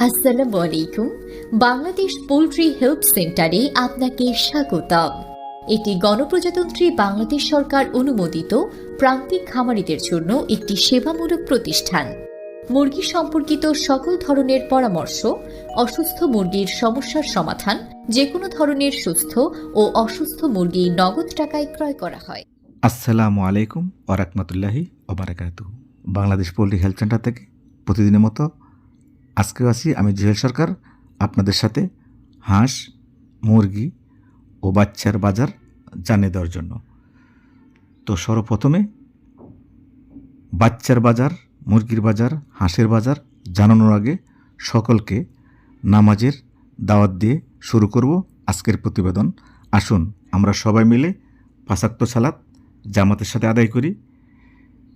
আসসালামু আলাইকুম। Bangladesh poultry help সেন্টারে আপনাকে স্বাগতম। এটি গণপ্রজাতন্ত্রী বাংলাদেশ সরকার অনুমোদিত প্রান্তিক খামারিদের জন্য একটি সেবামূলক প্রতিষ্ঠান। মুরগি সম্পর্কিত সকল ধরনের পরামর্শ, অসুস্থ মুরগির সমস্যার সমাধান, যে কোনো ধরনের সুস্থ ও অসুস্থ মুরগি নগদ টাকায় ক্রয় করা হয়। আসসালামু আলাইকুম ওয়া রাহমাতুল্লাহি ওয়া বারাকাতুহু। বাংলাদেশ পোল্ট্রি হেলথ সেন্টার থেকে প্রতিদিনের মতো আজকেও আছি আমি জুয়েল সরকার আপনাদের সাথে হাঁস, মুরগি ও বাচ্চার বাজার জানিয়ে দেওয়ার জন্য। তো সর্বপ্রথমে বাচ্চার বাজার, মুরগির বাজার, হাঁসের বাজার জানানোর আগে সকলকে নামাজের দাওয়াত দিয়ে শুরু করব আজকের প্রতিবেদন। আসুন আমরা সবাই মিলে 5 ওয়াক্ত সালাত জামাতের সাথে আদায় করি।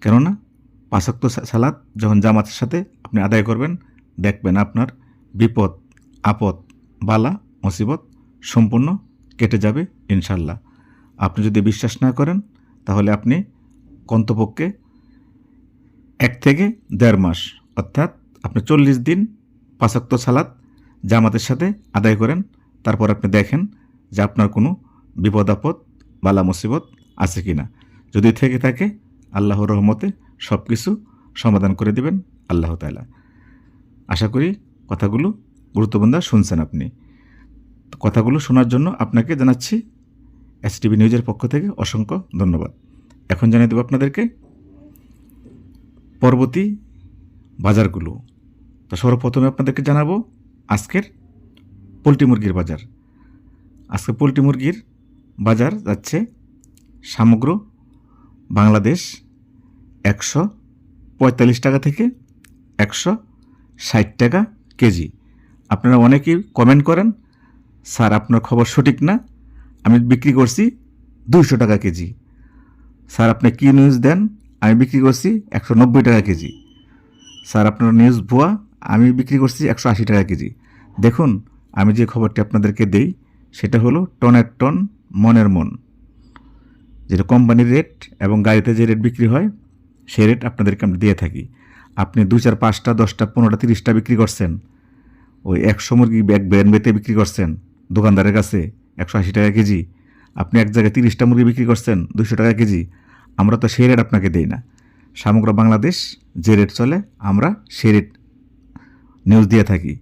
কেননা 5 ওয়াক্ত সালাত যখন জামাতের সাথে আপনি আদায় করবেন, দেখবেন আপনার বিপদ আপদ বালা মুসিবত সম্পূর্ণ কেটে যাবে ইনশাল্লাহ। আপনি যদি বিশ্বাস না করেন তাহলে আপনি কমপক্ষে 1 থেকে 1.5 মাস অর্থাৎ আপনি 40 দিন 5 ওয়াক্ত সালাত জামাতের সাথে আদায় করেন, তারপর আপনি দেখেন যে আপনার কোনো বিপদ আপদ বালা মুসিবত আছে কি না। যদি থেকে থাকে আল্লাহর রহমতে সব কিছু সমাধান করে দেবেন আল্লাহ তাআলা। আশা করি কথাগুলো গুরুত্বপূর্ণ শুনছেন আপনি। কথাগুলো শোনার জন্য আপনাকে জানাচ্ছি এসটিভি নিউজের পক্ষ থেকে অসংখ্য ধন্যবাদ। এখন জানিয়ে দেব আপনাদেরকে পরবর্তী বাজারগুলো। তো সর্বপ্রথমে আপনাদেরকে জানাবো আজকের পোলট্রি মুরগির বাজার। আজকে পোলট্রি মুরগির বাজার যাচ্ছে সমগ্র বাংলাদেশ 145 টাকা থেকে 160 টাকা কেজি। আপনারা অনেকেই কমেন্ট করেন, স্যার আপনার খবর সঠিক না, আমি বিক্রি করছি 200 টাকা কেজি। স্যার আপনি কী নিউজ দেন, আমি বিক্রি করছি 190 টাকা কেজি। স্যার আপনার নিউজ ভুয়া, আমি বিক্রি করছি 180 টাকা কেজি। দেখুন, আমি যে খবরটি আপনাদেরকে দেই সেটা হলো টনের টন মনের মন। যেটা কোম্পানির রেট এবং গাড়িতে যে রেট বিক্রি হয় সেই রেট আপনাদেরকে আমরা দিয়ে থাকি। আপনি 2, 4, 5টা 10টা 15টা 30টা বিক্রি করছেন, ওই 100 মুরগি ব্যাগ বেতে বিক্রি করছেন দোকানদারের কাছে 180 টাকা কেজি। আপনি এক জায়গায় 30টা মুরগি বিক্রি করছেন 200 টাকা কেজি। আমরা তো সেই রেট আপনাকে দেই না। সমগ্র বাংলাদেশ যে রেট চলে আমরা সেই রেট নিউজ দিয়ে থাকি।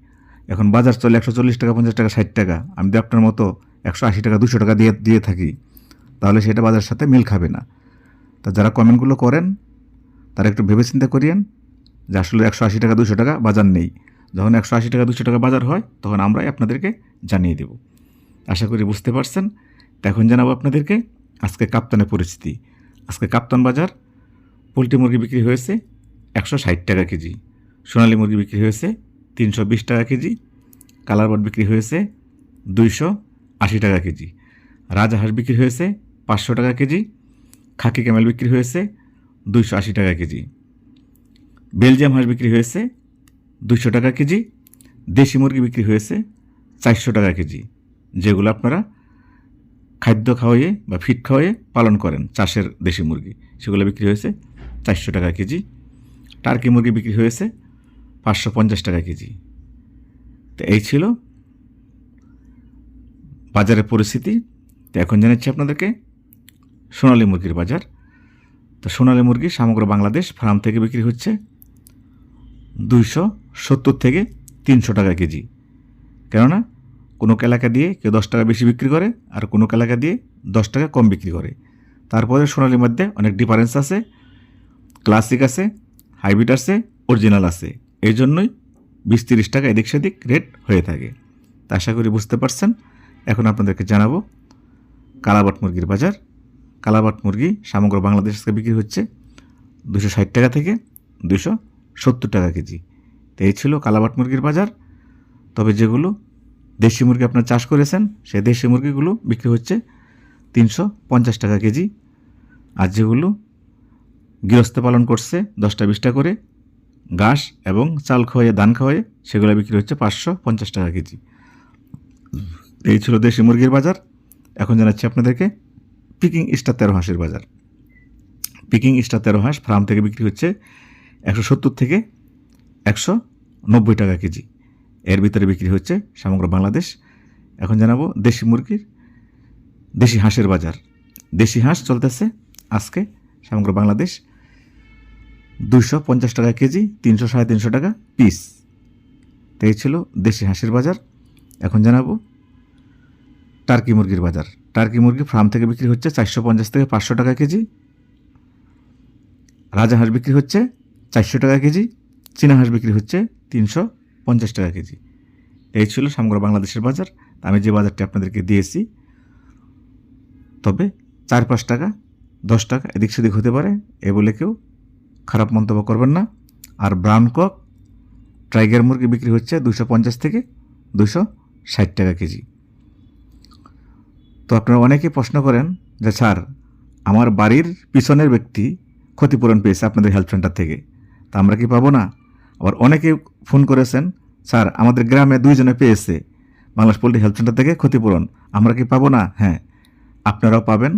এখন বাজার চলে 140 টাকা 50 টাকা 60 টাকা, আমি যদি আপনার মতো 180 টাকা 200 টাকা দিয়ে থাকি তাহলে সেটা বাজারের সাথে মিল খাবে না। তা যারা কমেন্টগুলো করেন তারা একটু ভেবে চিন্তা করিয়েন যে আসলে 180 টাকা 200 টাকা বাজার নেই। যখন 180 টাকা 200 টাকা বাজার হয় তখন আমরাই আপনাদেরকে জানিয়ে দেব। আশা করি বুঝতে পারছেন। তো এখন জানাবো আপনাদেরকে আজকে কাপ্তানের পরিস্থিতি। আজকে কাপ্তান বাজার পোলট্রি মুরগি বিক্রি হয়েছে 160 টাকা কেজি, সোনালী মুরগি বিক্রি হয়েছে 320 টাকা কেজি, কালার বার্ড বিক্রি হয়েছে 280 টাকা কেজি, রাজহাঁস বিক্রি হয়েছে 500 টাকা কেজি, খাকি ক্যামেল বিক্রি হয়েছে 280 টাকা কেজি, বেলজিয়াম হাঁস বিক্রি হয়েছে 200 টাকা কেজি, দেশি মুরগি বিক্রি হয়েছে 400 টাকা কেজি। যেগুলো আপনারা খাদ্য খাওয়াইয়ে বা ফিড খাওয়াইয়ে পালন করেন, চাষের দেশি মুরগি, সেগুলো বিক্রি হয়েছে 400 টাকা কেজি। টার্কি মুরগি বিক্রি হয়েছে 550 টাকা কেজি। তো এই ছিল বাজারের পরিস্থিতি। তো এখন জানাচ্ছি আপনাদেরকে সোনালী মুরগির বাজার। তো সোনালী মুরগি সমগ্র বাংলাদেশ ফার্ম থেকে বিক্রি হচ্ছে 270 থেকে 300 টাকা কেজি। কেননা কোনো এলাকা দিয়ে কেউ 10 টাকা বেশি বিক্রি করে আর কোনো এলাকা দিয়ে 10 টাকা কম বিক্রি করে। তারপরে সোনালীর মধ্যে অনেক ডিফারেন্স আছে, ক্লাসিক আছে, হাইব্রিড আছে, অরিজিনাল আছে। এই জন্যই 20-30 টাকা এদিক সেদিক রেট হয়ে থাকে। তা আশা করি বুঝতে পারছেন। এখন আপনাদেরকে জানাবো কালাবাট মুরগির বাজার। কালাবাট মুরগি সমগ্র বাংলাদেশে বিক্রি হচ্ছে 260 টাকা থেকে 270 টাকা কেজি। তো এই ছিল কালাবাট মুরগির বাজার। তবে যেগুলো দেশি মুরগি আপনার চাষ করেছেন সেই দেশি মুরগিগুলো বিক্রি হচ্ছে 350 টাকা কেজি। আর যেগুলো গৃহস্থ পালন করছে 10টা 20টা করে ঘাস এবং চাল খাওয়াইয়ে ধান খাওয়াইয়ে সেগুলো বিক্রি হচ্ছে 550 টাকা কেজি। এই ছিল দেশি মুরগির বাজার। এখন জানাচ্ছি আপনাদেরকে পিকিং স্টার 13 হাঁসের বাজার। পিকিং স্টার 13 হাঁস ফার্ম থেকে বিক্রি হচ্ছে 170 থেকে 190 টাকা কেজি। এর ভিতরে বিক্রি হচ্ছে সমগ্র বাংলাদেশ। এখন জানাবো দেশি হাঁসের বাজার। দেশি হাঁস চলতেছে আজকে সমগ্র বাংলাদেশ 250 টাকা কেজি, 300 350 টাকা পিস। তো এই ছিল দেশি হাঁসের বাজার। এখন জানাবো টার্কি মুরগির বাজার। টার্কি মুরগি ফার্ম থেকে বিক্রি হচ্ছে 450 থেকে 500 টাকা কেজি। রাজা হাঁস বিক্রি হচ্ছে 400 টাকা কেজি। চীনা হাঁস বিক্রি হচ্ছে 350 টাকা কেজি। এই ছিল সমগ্র বাংলাদেশের বাজার। আমি যে বাজারটি আপনাদেরকে দিয়েছি, তবে 4-5 টাকা 10 টাকা এদিক সেদিক হতে পারে, এ বলে কেউ খারাপ মন্তব্য করবেন না। আর ব্রাউন কক টাইগার মুরগি বিক্রি হচ্ছে 250 থেকে 260 টাকা কেজি। তো আপনারা অনেকেই প্রশ্ন করেন যে স্যার, আমার বাড়ির পিছনের ব্যক্তি ক্ষতিপূরণ পেয়েছে আপনাদের হেলথ সেন্টার থেকে, তা আমরা কি পাবো না? আবার অনেকে ফোন করেছেন, স্যার আমাদের গ্রামে 2 জনে পেয়েছে বাংলাদেশ পোল্ট্রি হেলথ সেন্টার থেকে ক্ষতিপূরণ, আমরা কি পাবো না? হ্যাঁ, আপনারাও পাবেন,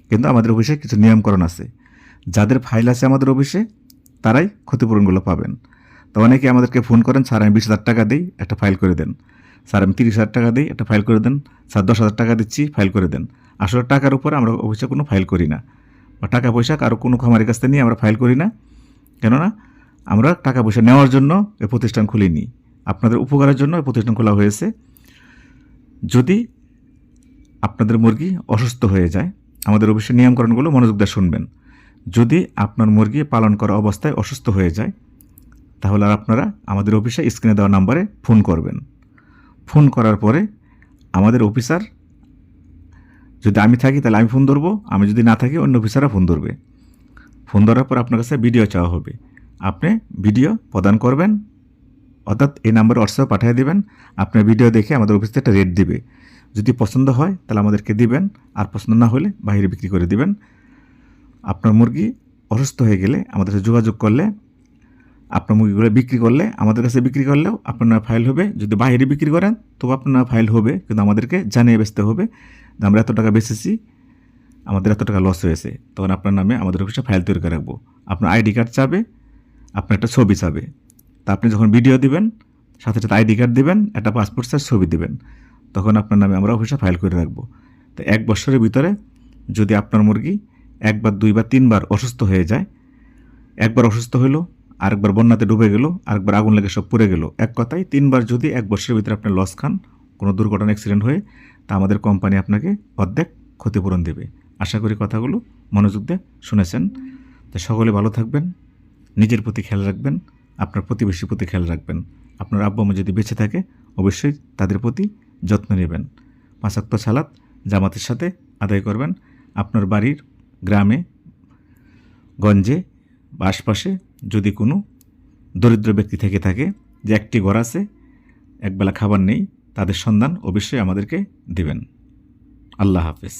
কিন্তু আমাদের অফিসে কিছু নিয়মকরণ আছে। যাদের ফাইল আছে আমাদের অফিসে তারাই ক্ষতিপূরণগুলো পাবেন। তো অনেকে আমাদেরকে ফোন করেন, স্যার আমি 20,000 টাকা দিই, একটা ফাইল করে দেন। স্যার আমি 30,000 টাকা দিই, একটা ফাইল করে দেন। স্যার 10,000 টাকা দিচ্ছি, ফাইল করে দেন। আসলে টাকার উপর আমরা অফিসে কোনো ফাইল করি না, বা টাকা পয়সা কারো কোনো খামারের কাছ থেকে নিয়ে আমরা ফাইল করি না। কেননা আমরা টাকা পয়সা নেওয়ার জন্য এই প্রতিষ্ঠান খুলিনি, আপনাদের উপকারের জন্য এই প্রতিষ্ঠান খোলা হয়েছে। যদি আপনাদের মুরগি অসুস্থ হয়ে যায়, আমাদের অফিসের নিয়মকরণগুলো মনোযোগ দিয়ে শুনবেন। যদি আপনার মুরগি পালন করা অবস্থায় অসুস্থ হয়ে যায়, তাহলে আপনারা আমাদের অফিসে স্ক্রিনে দেওয়া নাম্বারে ফোন করবেন। ফোন করার পরে আমাদের অফিসার, যদি আমি থাকি তাহলে আমি ফোন ধরবো, আমি যদি না থাকি অন্য অফিসাররা ফোন ধরবে। ফোন ধরার পর আপনার কাছে ভিডিও চাওয়া হবে, আপনি ভিডিও প্রদান করবেন, অর্থাৎ এই নাম্বারে হোয়াটসঅ্যাপে পাঠিয়ে দেবেন। আপনার ভিডিও দেখে আমাদের অফিসে একটা রেট দিবে। যদি পছন্দ হয় তাহলে আমাদেরকে দিবেন, আর পছন্দ না হলে বাইরে বিক্রি করে দিবেন। আপনার মুরগি অসুস্থ হয়ে গেলে আমাদের সাথে যোগাযোগ করলে, আপনার মুরগিগুলো বিক্রি করলে, আমাদের কাছে বিক্রি করলেও আপনার ফাইল হবে। যদি বাইরে বিক্রি করেন তবু আপনার ফাইল হবে, কিন্তু আমাদেরকে জানিয়ে বেচতে হবে যে আমরা এত টাকা বেচেছি, আমাদের এত টাকা লস হয়েছে। তখন আপনার নামে আমাদের অফিসে ফাইল তৈরি করে রাখবো। আপনার আইডি কার্ড চাবে, আপনার একটা ছবি চাবে। তা আপনি যখন ভিডিও দিবেন, সাথে সাথে আইডি কার্ড দিবেন, একটা পাসপোর্ট সাইজ ছবি দিবেন, তখন আপনার নামে আমরা অফিসে ফাইল করে রাখবো। তো 1 বছরের ভিতরে যদি আপনার মুরগি 1 বার 2 বার 3 বার অসুস্থ হয়ে যায়, একবার অসুস্থ হলো, আরেকবার বন্যাতে ডুবে গেল, আরেকবার আগুন লেগে সব পুড়ে গেল, এক কথায় 3 বার যদি 1 বছরের ভিতরে আপনি লস খান, কোনো দুর্ঘটনা অ্যাক্সিডেন্ট হয়ে, তা আমাদের কোম্পানি আপনাকে অর্ধেক ক্ষতিপূরণ দেবে। আশা করি কথাগুলো মনোযোগ দিয়ে শুনেছেন। তো সকলে ভালো থাকবেন, নিজের প্রতি খেয়াল রাখবেন, আপনার প্রতিবেশীর প্রতি খেয়াল রাখবেন। আপনার আব্বু আম্মা যদি বেঁচে থাকে অবশ্যই তাদের প্রতি যত্ন নেবেন। 5 ওয়াক্ত সালাত জামাতের সাথে আদায় করবেন। আপনার বাড়ির গ্রামে গঞ্জে বা আশপাশে যদি কোনো দরিদ্র ব্যক্তি থেকে থাকে, যে একটি ঘর আছে, একবেলা খাবার নেই, তাদের সন্ধান অবশ্যই আমাদেরকে দিবেন। আল্লাহ হাফেজ।